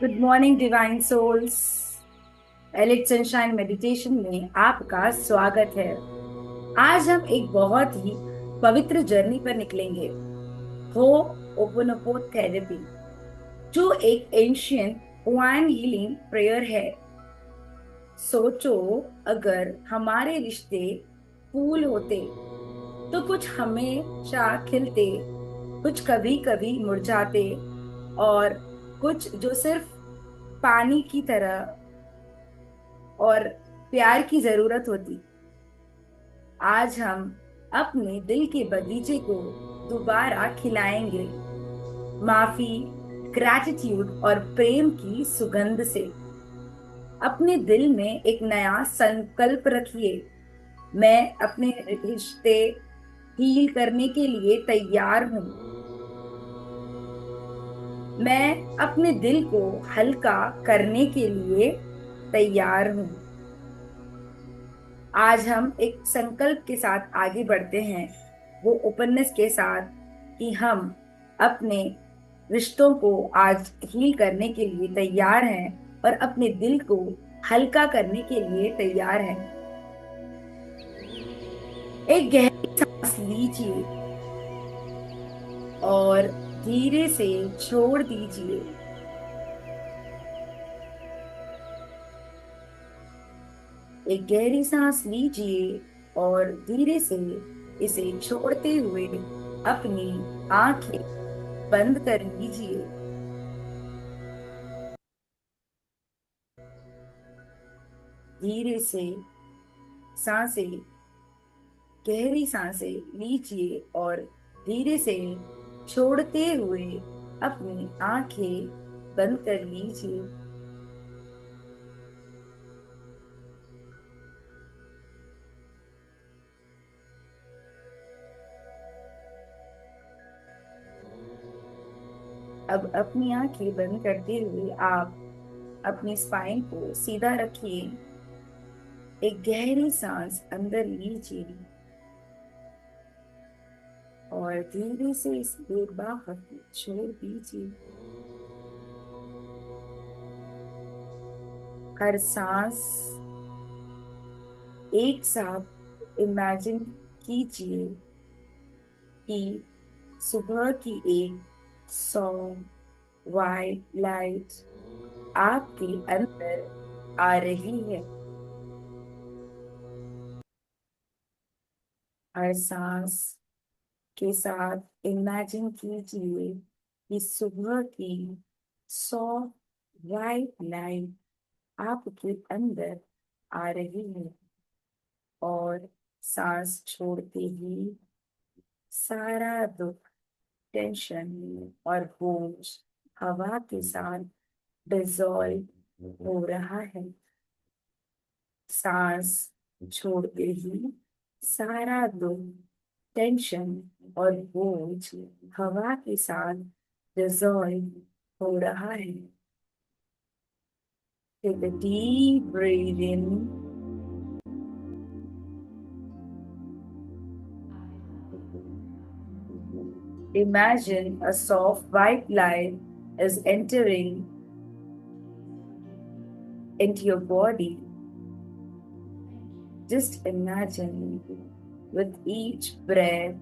Good morning divine souls. Elite sunshine meditation में आपका स्वागत है। आज हम एक बहुत ही पवित्र जर्नी पर निकलेंगे। हो ओपनोपो थेरेपी, जो एक एंशियंट हवाईन हीलिंग प्रेयर है। सोचो, अगर हमारे रिश्ते फूल होते तो कुछ हमेशा खिलते, कुछ कभी कभी मुरझाते, और कुछ जो सिर्फ पानी की तरह और प्यार की जरूरत होती। आज हम अपने दिल के बगीचे को दोबारा खिलाएंगे, माफी, ग्रैटिट्यूड और प्रेम की सुगंध से। अपने दिल में एक नया संकल्प रखिए। मैं अपने रिश्ते हील करने के लिए तैयार हूँ। मैं अपने दिल को हल्का करने के लिए तैयार हूँ। आज हम एक संकल्प के साथ आगे बढ़ते हैं, वो ओपननेस के साथ, कि हम अपने रिश्तों को आज हील करने के लिए तैयार हैं और अपने दिल को हल्का करने के लिए तैयार हैं। एक गहरी सांस लीजिए और धीरे से छोड़ दीजिए। एक गहरी सांस लीजिए और धीरे से इसे छोड़ते हुए अपनी आंखें बंद कर लीजिए। धीरे से सांसें, गहरी सांसें लीजिए और धीरे से छोड़ते हुए अपनी आंखें बंद कर लीजिए। अब अपनी आंखें बंद करते हुए आप अपनी स्पाइन को सीधा रखिए। एक गहरी सांस अंदर लीजिए और धीरे से इसे बाहर छोड़ दीजिए। हर सांस एक साथ इमेजिन कीजिए कि सुबह की एक सॉफ्ट वाइट लाइट आपके अंदर आ रही है। हर सांस के साथ इमेजिन कीजिए कि सुबह की सॉफ्ट वाइट लाइट आपके अंदर आ रही है, और सांस छोड़ते ही सारा दुख, टेंशन और बोझ हवा के साथ डिसॉल्व हो रहा है। सांस छोड़ते ही सारा दुख, टेंशन और बोझ हवा के साथ डिसॉल्व हो रहा है। Take a deep breath in. Imagine a soft white light is entering into your body. Just imagine with each breath,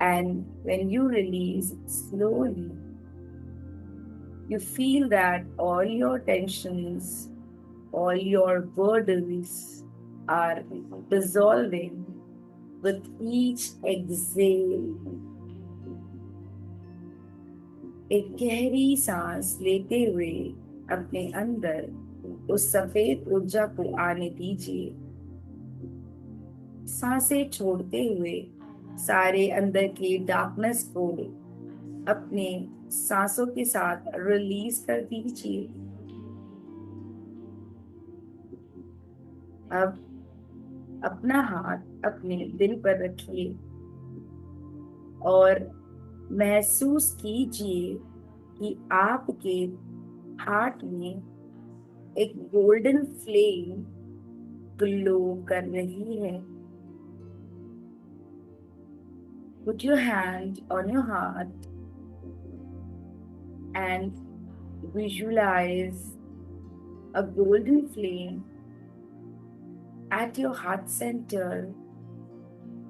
and when you release slowly, you feel that all your tensions, all your burdens are dissolving with each exhale. एक गहरी सांस लेते हुए अपने अंदर उस सफेद ऊर्जा को आने दीजिए। सांसें छोड़ते हुए सारे अंदर के डार्कनेस को अपने सांसों के साथ रिलीज कर दीजिए। अब अपना हाथ अपने दिल पर रखिए और महसूस कीजिए कि आपके हार्ट में एक गोल्डन फ्लेम ग्लो कर रही है। Put your hand on your heart and visualize a golden flame at your heart center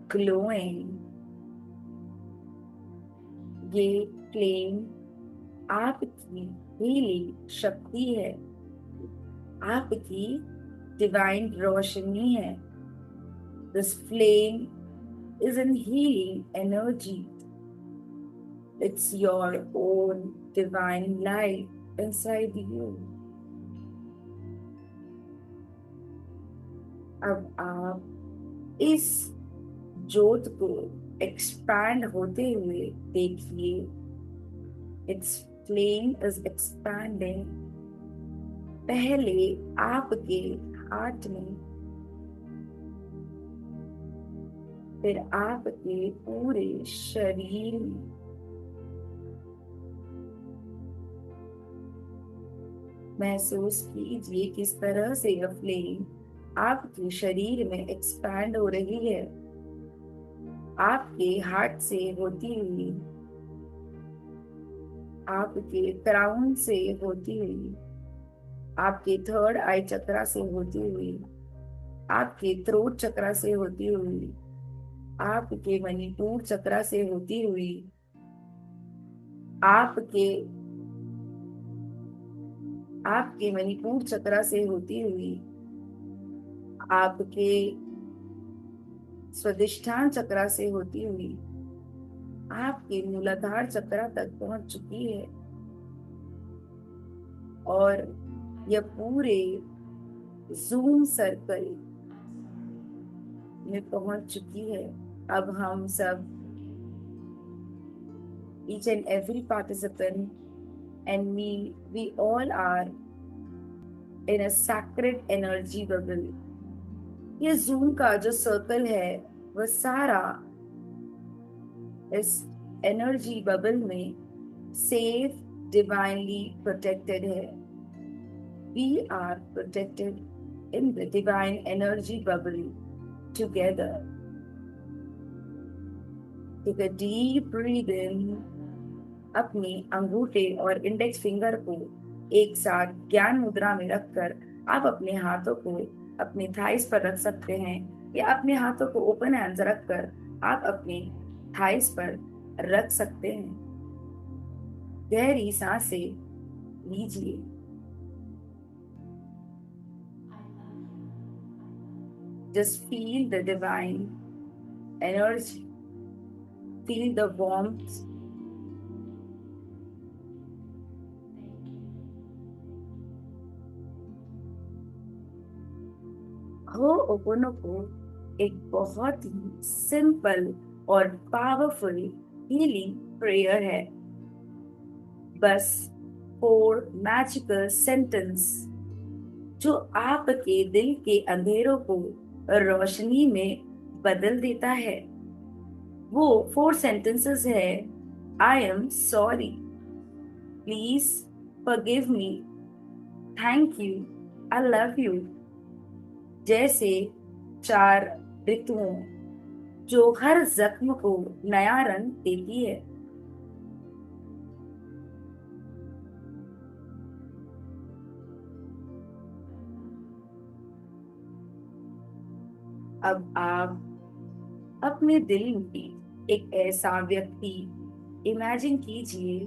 glowing. ये फ्लेम आपकी हीलिंग शक्ति है, आपकी डिवाइन रोशनी है। This flame is an healing energy. It's your own divine light inside you. अब आप इस ज्योत को एक्सपैंड होते हुए देखिए। Its flame is expanding पहले आपके हार्ट में, फिर आपके पूरे शरीर में। महसूस कीजिए किस तरह से यह फ्लेम आपके शरीर में एक्सपैंड हो रही है, आपके हार्ट से होती हुई, आपके क्राउन से होती हुई, आपके थर्ड आई चक्रा से होती हुई, आपके थ्रोट चक्रा से होती हुई, आपके मणिपुर चक्रा से होती हुई, आपके आपके मणिपुर चक्रा से होती हुई, आपके स्वादिष्ठान चक्रा से होती हुई, आपके मूलाधार चक्रा तक पहुंच चुकी है और यह पूरे जूम सर्कल में पहुंच चुकी है। अब हम सब, each and every participant and we all are in a sacred energy bubble. ये जूम का जो सर्कल है वह सारा इस एनर्जी बबल में सेफ, divinely protected है। We are protected in the divine energy bubble together. Take a deep breath in. अपने अंगूठे और इंडेक्स फिंगर को एक साथ ज्ञान मुद्रा में रखकर आप अपने हाथों को अपने थाइस पर रख सकते हैं, या अपने हाथों को ओपन हैंड्स रखकर आप अपने थाइस पर रख सकते हैं। गहरी सांसें लीजिए। Just feel the divine energy. Feel the warmth. होओपोनोपो एक बहुत ही सिंपल और पावरफुल हीलिंग प्रेयर है। बस 4 मैजिकल सेंटेंस जो आपके दिल के अंधेरों को रोशनी में बदल देता है। वो 4 सेंटेंसेस है। I am sorry, please forgive me, thank you, I love you जैसे 4 ऋतुओं जो हर जख्म को नया रंग देती है। अब आप अपने दिल में एक ऐसा व्यक्ति इमेजिन कीजिए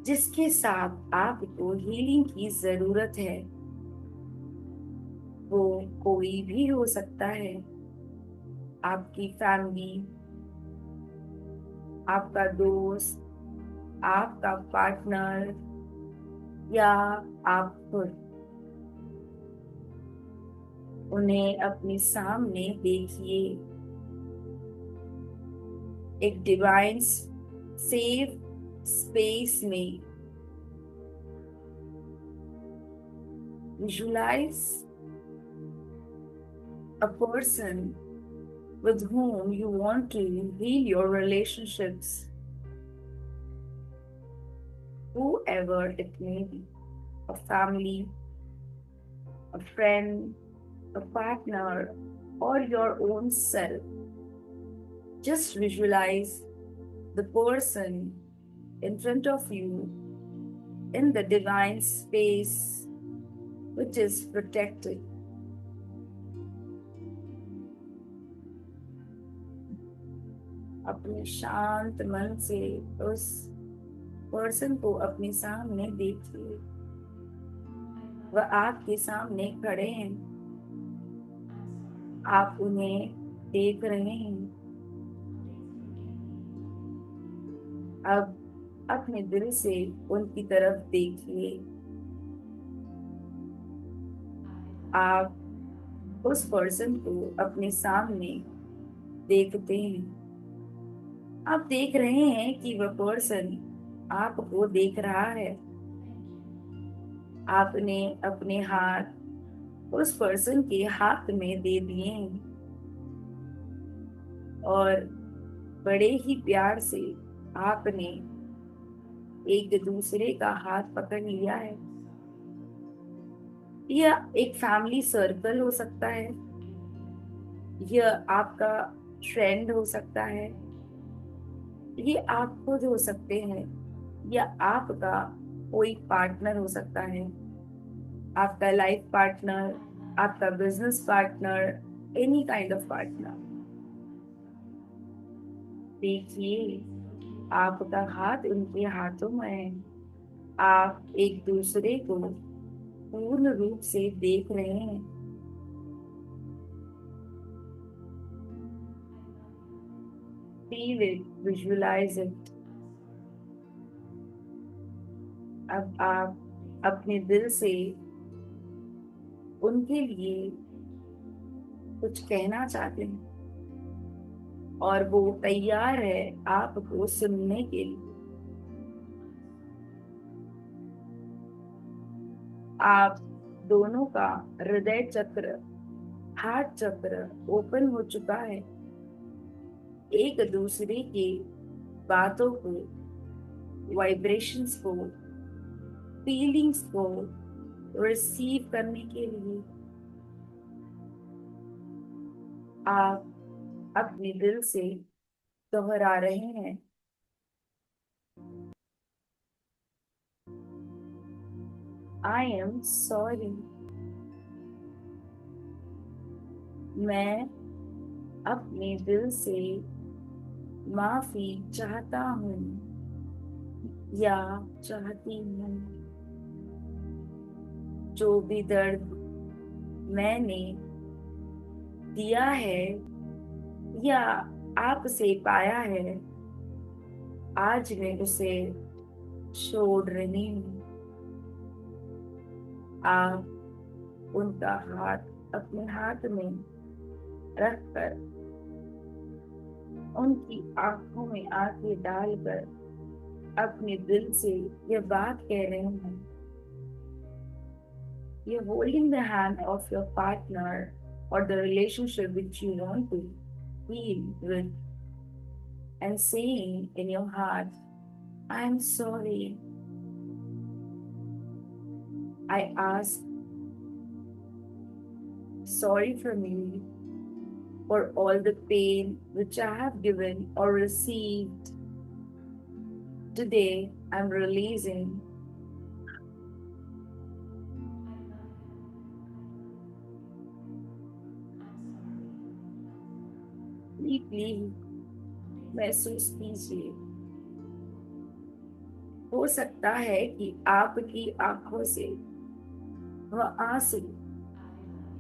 जिसके साथ आपको हीलिंग की जरूरत है। वो कोई भी हो सकता है, आपकी फैमिली, आपका दोस्त, आपका पार्टनर, या आप खुद उन्हें अपने सामने देखिए, एक डिवाइन सेफ स्पेस में। Visualise a person with whom you want to heal your relationships, whoever it may be, a family, a friend, a partner, or your own self. Just visualize the person in front of you in the divine space which is protected. अपने शांत मन से उस person को अपने सामने देखिए। वह आपके सामने खड़े हैं, आप उन्हें देख रहे हैं। अब अपने दिल से उनकी तरफ देखिए। आप उस पर्सन को अपने सामने देखते हैं। आप देख रहे हैं कि वह पर्सन आपको देख रहा है। आपने अपने हाथ उस पर्सन के हाथ में दे दिए हैं और बड़े ही प्यार से आपने एक दूसरे का हाथ पकड़ लिया है। यह एक फैमिली सर्कल हो सकता है, यह आपका फ्रेंड हो सकता है, ये आप खुद हो सकते हैं, या आपका कोई पार्टनर हो सकता है, आपका लाइफ पार्टनर, आपका business partner, any kind of partner. देखिए, आपका हाथ उनके हाथों में है। आप एक दूसरे को पूर्ण रूप से देख रहे हैं। Feel it, visualise it. अब आप अपने दिल से उनके लिए कुछ कहना चाहते हैं और वो तैयार है आपको सुनने के लिए। आप दोनों का हृदय चक्र, हार्ट चक्र ओपन हो चुका है। एक दूसरे की बातों को, वाइब्रेशंस को, फीलिंग्स को रिसीव करने के लिए आप अपने दिल से दोहरा रहे हैं, आई एम सॉरी। मैं अपने दिल से माफी चाहता हूँ या चाहती हूँ। जो भी दर्द मैंने दिया है या आपसे पाया है, आज मैं उसे छोड़ रही हूँ। आप उनका हाथ अपने हाथ में रखकर उनकी आंखों में आंखें डालकर अपने दिल से यह बात कह रहे हैं। You're holding the hand of your partner or the relationship which you want to heal with and saying in your heart, I'm sorry. I ask sorry from you for all the pain which I have given or received. Today, I'm releasing. Deeply महसूस कीजिए। हो सकता है कि आपकी आंखों से वह आंसू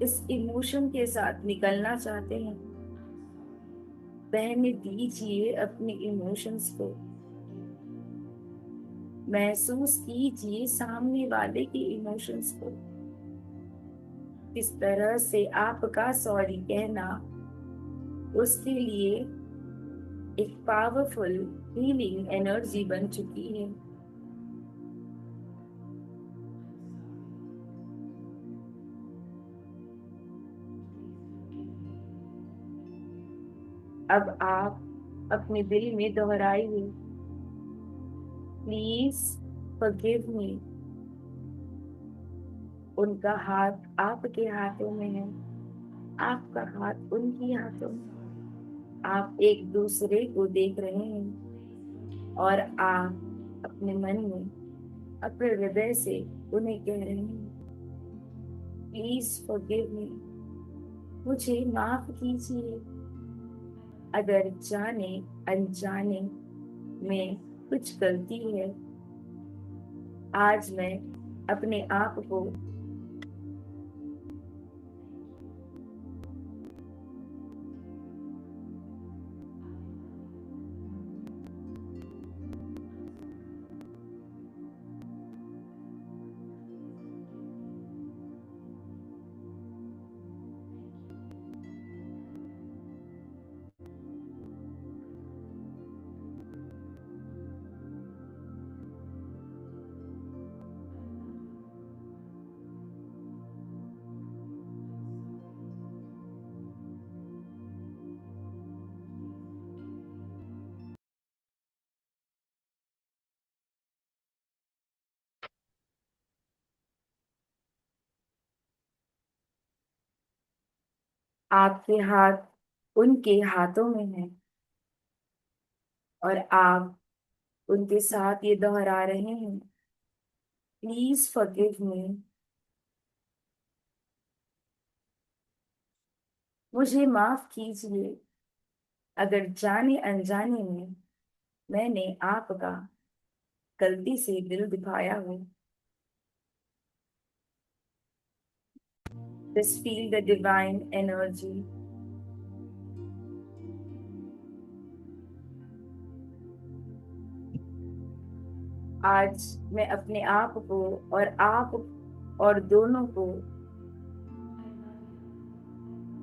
इस इमोशन के साथ निकलना चाहते हैं। बहने दीजिए अपने इमोशंस को। महसूस कीजिए सामने वाले के इमोशंस को। किस तरह से आपका सॉरी कहना उसके लिए एक पावरफुल हीलिंग एनर्जी बन चुकी है। अब आप अपने दिल में दोहराइए, प्लीज फॉरगिव मी। उनका हाथ आपके हाथों में है, आपका हाथ उनकी हाथों में। आप एक दूसरे को देख रहे हैं और आप अपने मन में, अपने हृदय से उन्हें कह रहे हैं, प्लीज फॉरगिव मी। मुझे माफ कीजिए अगर जाने अनजाने में कुछ गलती है। आज मैं अपने आप को आपके हाथ उनके हाथों में है और आप उनके साथ ये दोहरा रहे हैं, प्लीज फॉरगिव मी। मुझे माफ कीजिए अगर जाने अनजाने में मैंने आपका गलती से दिल दुखाया हो। Just feel the divine energy. आज मैं अपने आप को और आप और दोनों को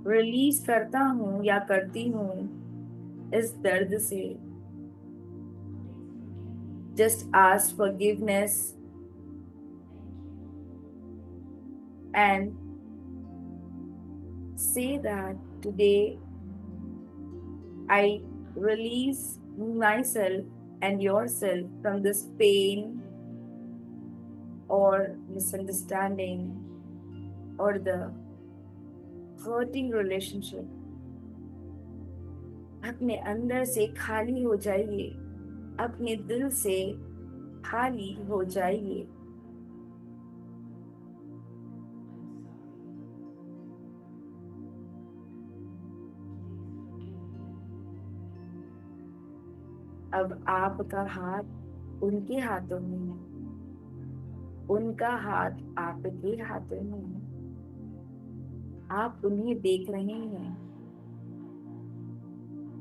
रिलीज करता हूँ या करती हूँ इस दर्द से। Just ask forgiveness and say that today I release myself and yourself from this pain or misunderstanding or the hurting relationship। अपने अंदर से खाली हो जाइए, अपने दिल से खाली हो जाइए। अब आपका हाथ उनके हाथों में है, उनका हाथ आपके हाथों में है। आप उन्हें देख रहे हैं,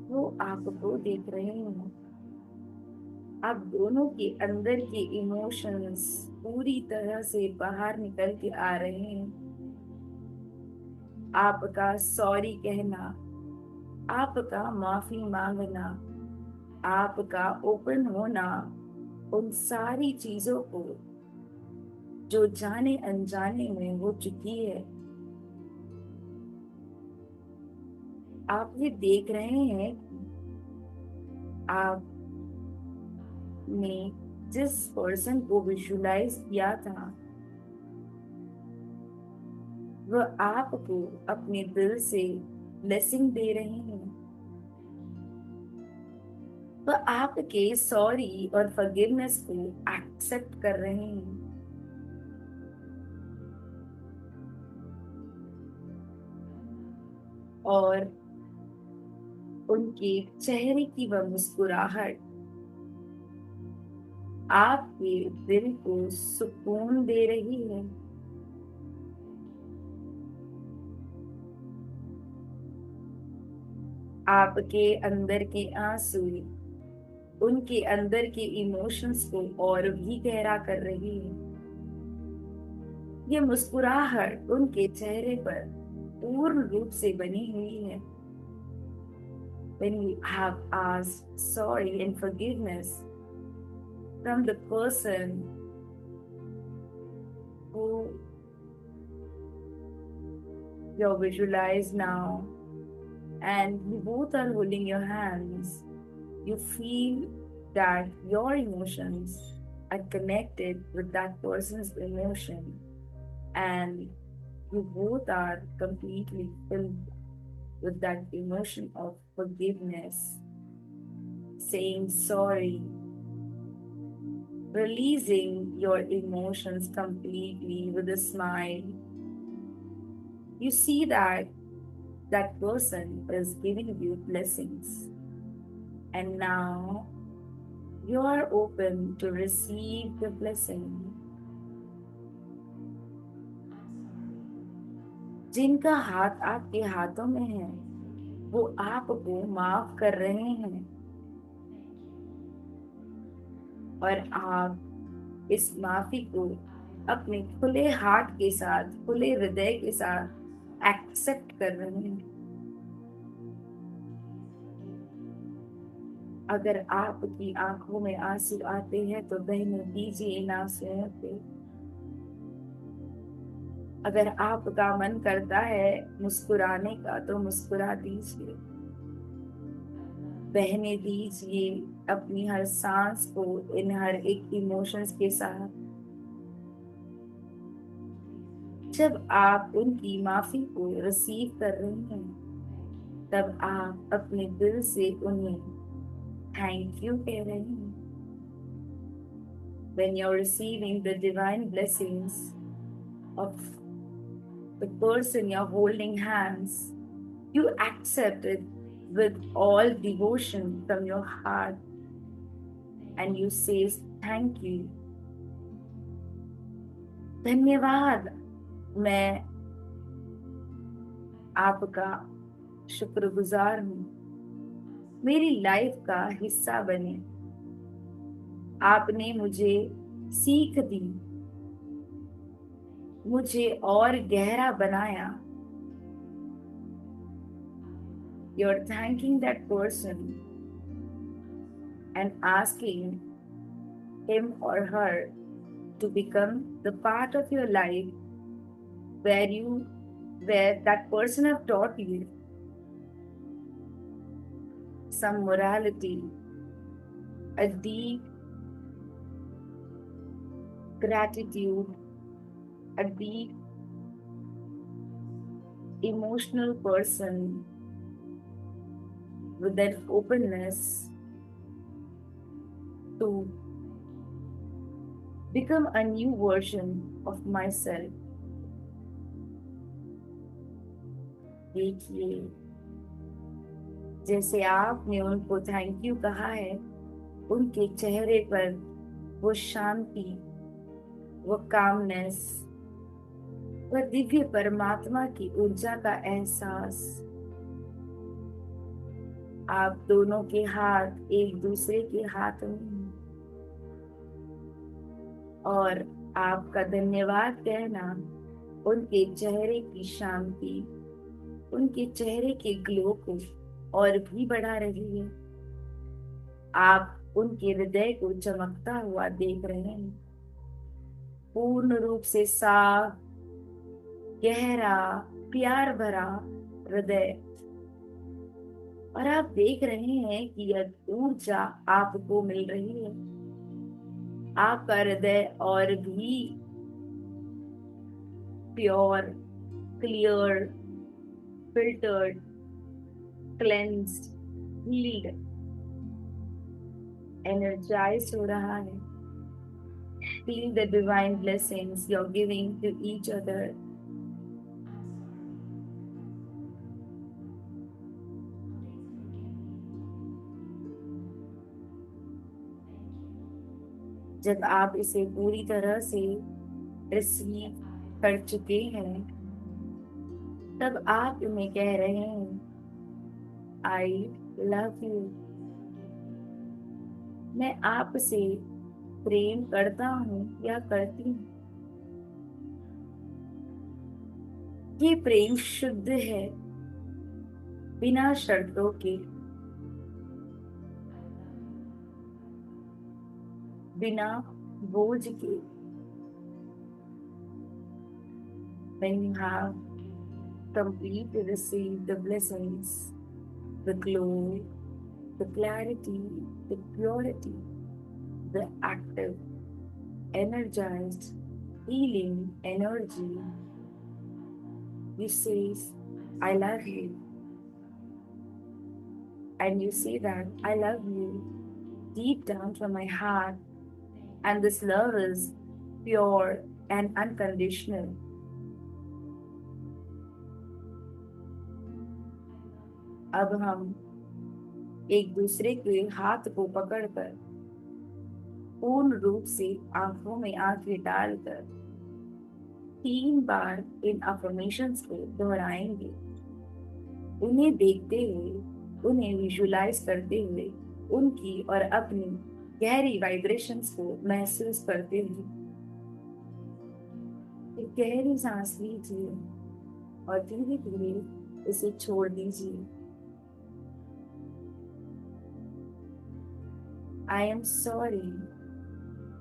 वो आपको देख रहे हैं। आप दोनों के अंदर के इमोशंस पूरी तरह से बाहर निकल के आ रहे हैं। आपका सॉरी कहना, आपका माफी मांगना, आपका ओपन होना उन सारी चीजों को जो जाने अनजाने में हो चुकी है। आप ये देख रहे हैं कि आपने जिस पर्सन को विजुलाइज किया था वह आपको अपने दिल से ब्लेसिंग दे रहे हैं। वह आपके सॉरी और फॉरगिवनेस को एक्सेप्ट कर रहे हैं। और उनके चेहरे की वह मुस्कुराहट आपके दिल को सुकून दे रही है। आपके अंदर के आंसू उनके अंदर के इमोशंस को और भी गहरा कर रही है। ये मुस्कुराहट उनके चेहरे पर पूर्ण रूप से बनी हुई है। When you have asked sorry and forgiveness from the person who you visualize now, and you both are holding your hands, you feel that your emotions are connected with that person's emotion, and you both are completely filled with that emotion of forgiveness, saying sorry, releasing your emotions completely with a smile. You see that that person is giving you blessings, and now you are open to receive the blessing. जिनका हाथ आपके हाथों में है वो आपको माफ कर रहे हैं, और आप इस माफी को अपने खुले हार्ट के साथ, खुले हृदय के साथ एक्सेप्ट कर रहे हैं। अगर आपकी आंखों में आंसू आते हैं तो बहने दीजिए इन आंसुओं पे। अगर आपका मन करता है मुस्कुराने का तो मुस्कुरा दीजिए, बहने दीजिए अपनी हर सांस को इन हर एक इमोशंस के साथ। जब आप उनकी माफी को रिसीव कर रहे हैं तब आप अपने दिल से उन्हें थैंक यू कह रहे हैं। When you're receiving the divine blessings of the person you're holding hands, you accept it with all devotion from your heart and you say thank you. धन्यवाद, मैं आपका शुक्रगुजार हूँ। मेरी लाइफ का हिस्सा बने, आपने मुझे सीख दी, मुझे और गहरा बनाया। You're thanking that person and asking him or her to become the part of your life where that person have taught you some morality, a deep gratitude, a deep emotional person with that openness to become a new version of myself. देखिए, जैसे आपने उनको thank you कहा है, उनके चेहरे पर वो शांति, वो कामनेस, वह दिव्य परमात्मा की ऊर्जा का एहसास। आप दोनों के हाथ एक दूसरे के हाथ में हैं और आपका धन्यवाद कहना उनके चेहरे की शांति, उनके चेहरे के ग्लो को और भी बढ़ा रही है। आप उनके हृदय को चमकता हुआ देख रहे हैं, पूर्ण रूप से साफ, गहरा, प्यार भरा हृदय। और आप देख रहे हैं कि यह ऊर्जा आपको मिल रही है। आपका हृदय और भी pure, clear, filtered, cleansed, healed, energized हो रहा है। Feel the divine blessings you're giving to each other. जब आप इसे पूरी तरह से रिसीव कर चुके हैं तब आप इन्हें कह रहे हैं, आई लव यू। मैं आपसे प्रेम करता हूँ या करती हूँ। ये प्रेम शुद्ध है, बिना शर्तों के, बिना बोझ के। When you have completely received the blessings, the glow, the clarity, the purity, the active, energized, healing energy, you say, I love you. And you say that I love you deep down from my heart. And this love is pure and unconditional. अब हम एक दूसरे के हाथ को पकड़कर पूर्ण रूप से आंखों में आंखें डालकर 3 बार इन अफर्मेशंस को दोहराएंगे। उन्हें देखते हुए, उन्हें विजुलाइज करते हुए, उनकी और अपनी गहरी वाइब्रेशंस को महसूस करते हुए एक गहरी सांस लीजिए और धीरे धीरे इसे छोड़ दीजिए। I am sorry.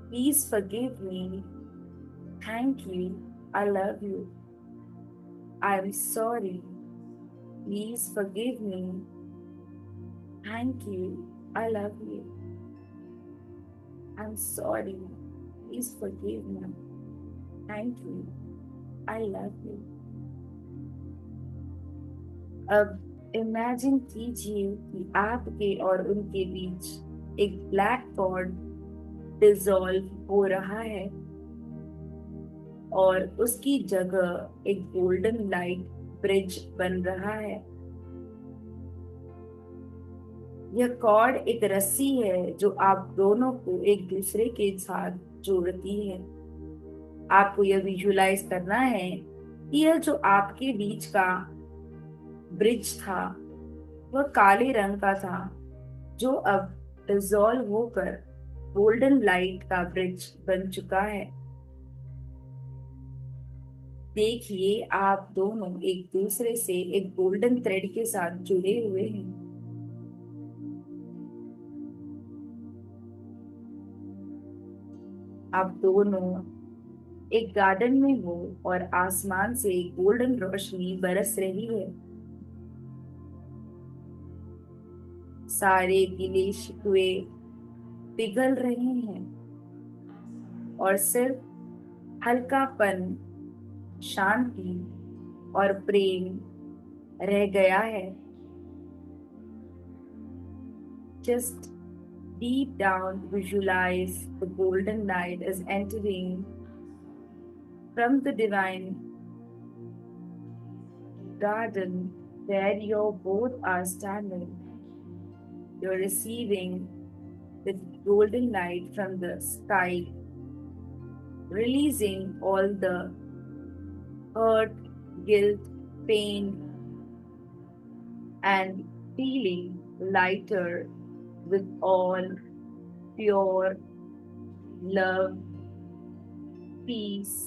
Please forgive me. Thank you. I love you. I am sorry. Please forgive me. Thank you. I love you. I'm sorry. Please forgive me. Thank you. I love you. अब imagine कीजिए कि आपके और उनके बीच एक black pod dissolve हो रहा है और उसकी जगह एक गोल्डन लाइट ब्रिज बन रहा है। यह कॉर्ड एक रस्सी है जो आप दोनों को एक दूसरे के साथ जोड़ती है। आपको यह विजुलाइज करना है कि यह जो आपके बीच का ब्रिज था वह काले रंग का था, जो अब डिसॉल्व होकर गोल्डन लाइट का ब्रिज बन चुका है। देखिए, आप दोनों एक दूसरे से एक गोल्डन थ्रेड के साथ जुड़े हुए हैं। आप दोनों एक गार्डन में हो और आसमान से गोल्डन रोशनी बरस रही है। सारे गिले शिकवे पिघल रहे हैं और सिर्फ हल्कापन, शांति और प्रेम रह गया है। Just deep down visualize the golden light is entering from the divine garden where you both are standing. You're receiving the golden light from the sky, releasing all the hurt, guilt, pain, and feeling lighter with all pure love, peace.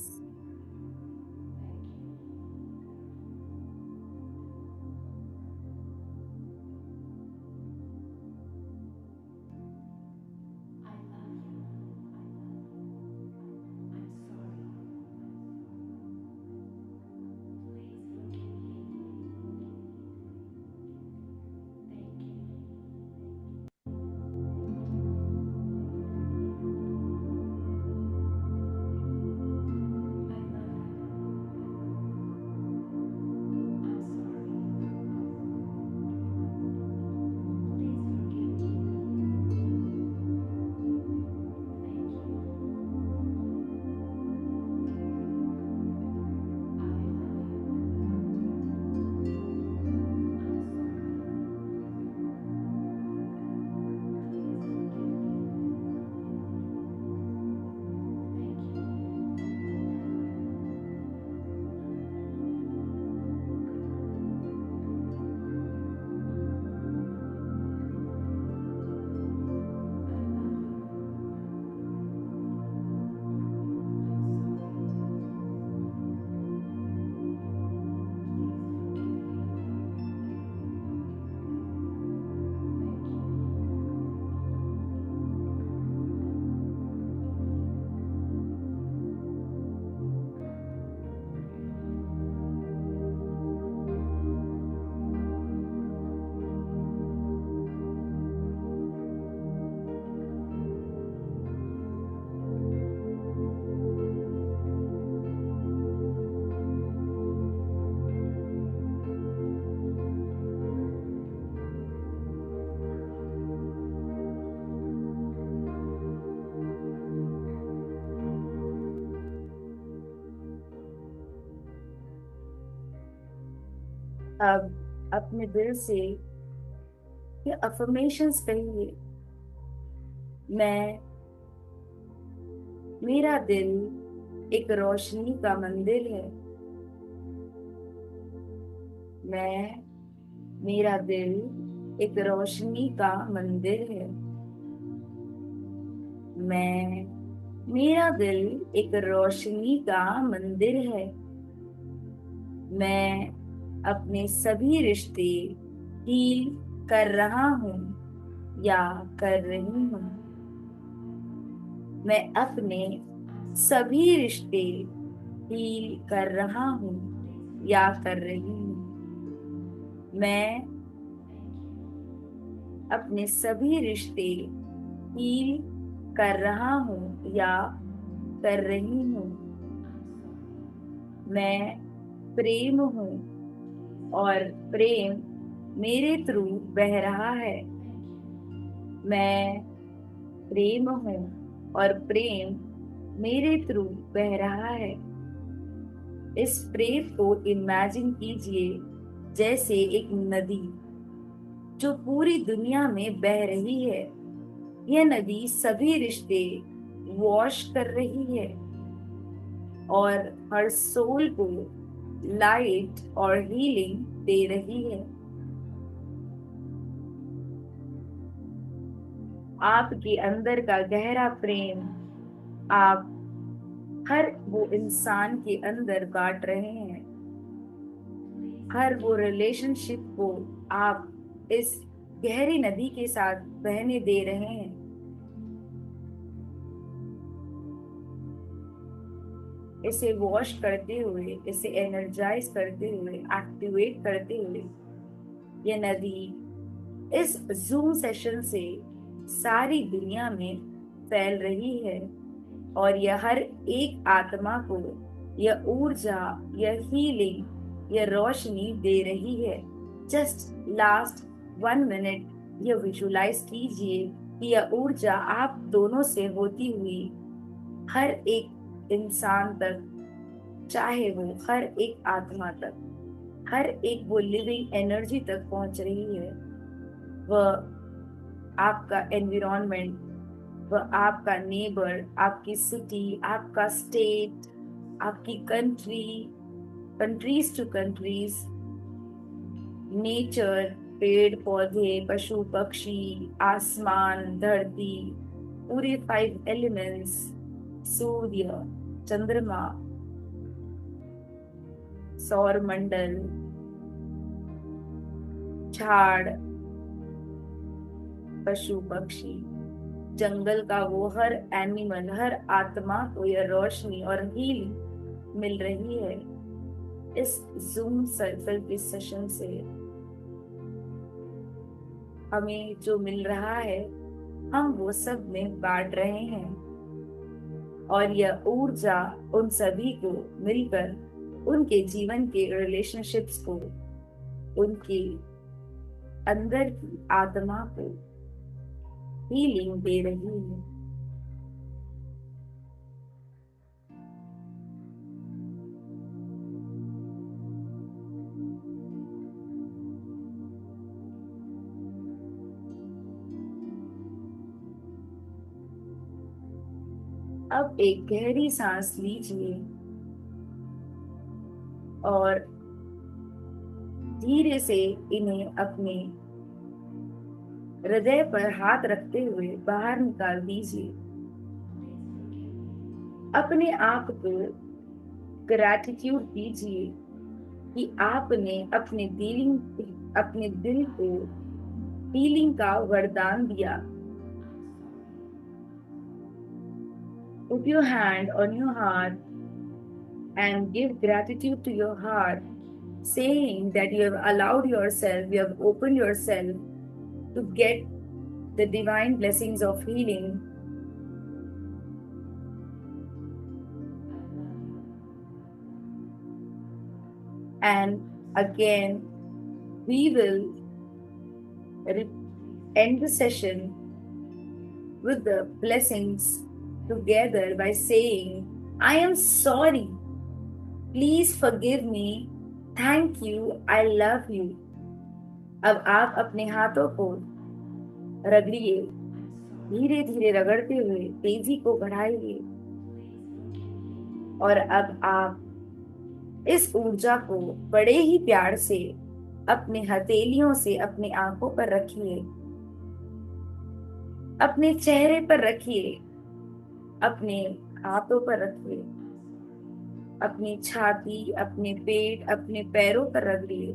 अब अपने दिल से ये affirmations कहिए। मैं मेरा दिल एक रोशनी का मंदिर है। मैं मेरा दिल एक रोशनी का मंदिर है। मैं मेरा दिल एक रोशनी का मंदिर है। मैं अपने सभी रिश्ते हील कर रहा हूँ या कर रही हूँ। मैं अपने सभी रिश्ते हील कर रहा हूँ या कर रही हूँ। मैं अपने सभी रिश्ते हील कर रहा हूँ या कर रही हूँ। मैं प्रेम हूँ और प्रेम मेरे थ्रू बह रहा है। मैं प्रेम हूँ और प्रेम मेरे थ्रू बह रहा है। इस प्रेम को इमेजिन कीजिए जैसे एक नदी जो पूरी दुनिया में बह रही है। यह नदी सभी रिश्ते वॉश कर रही है और हर सोल को लाइट और हीलिंग दे रही है। आपके अंदर का गहरा प्रेम आप हर वो इंसान के अंदर बांट रहे हैं। हर वो रिलेशनशिप को आप इस गहरी नदी के साथ बहने दे रहे हैं। इसे वॉश करते हुए, इसे एनर्जाइज करते हुए, एक्टिवेट करते हुए, ये नदी इस जूम सेशन से सारी दुनिया में फैल रही है और यह हर एक आत्मा को यह ऊर्जा, यह हीलिंग, यह रोशनी दे रही है। जस्ट लास्ट 1 मिनट यह विजुलाइज कीजिए कि यह ऊर्जा आप दोनों से होती हुई हर एक इंसान तक, चाहे वो हर एक आत्मा तक, हर एक वो लिविंग एनर्जी तक पहुंच रही है। वह आपका एनवायरनमेंट, वह आपका नेबर, आपकी सिटी, आपका स्टेट, आपकी country, countries to countries, nature, पेड़ पौधे, पशु पक्षी, आसमान, धरती, पूरे 5 एलिमेंट्स, सूर्य, चंद्रमा, सौर मंडल, झाड़, पशु पक्षी, जंगल का वो हर एनिमल, हर आत्मा को यह रोशनी और हीलिंग मिल रही है। इस जूम सर्कल के सेशन से हमें जो मिल रहा है हम वो सब में बांट रहे हैं और यह ऊर्जा उन सभी को मिलकर उनके जीवन के रिलेशनशिप्स को, उनके अंदर की आत्मा को हीलिंग दे रही है। अब एक गहरी सांस लीजिए और धीरे से इन्हें अपने हृदय पर हाथ रखते हुए बाहर निकाल दीजिए। अपने आप को ग्रैटिट्यूड दीजिए कि आपने अपने दिल को हीलिंग का वरदान दिया। Put your hand on your heart and give gratitude to your heart, saying that you have allowed yourself, you have opened yourself to get the divine blessings of healing. And again, we will end the session with the blessings together by saying, I am sorry. Please forgive me. Thank you, I love you. अब आप अपने हाथों को रगड़िए, धीरे धीरे रगड़ते हुए तेजी को बढ़ाइए। और अब आप इस ऊर्जा को बड़े ही प्यार से अपने हथेलियों से अपनी आंखों पर रखिए, अपने चेहरे पर रखिए, अपने हाथों पर रखिए, अपनी छाती, अपने पेट, अपने पैरों पर रगड़िए।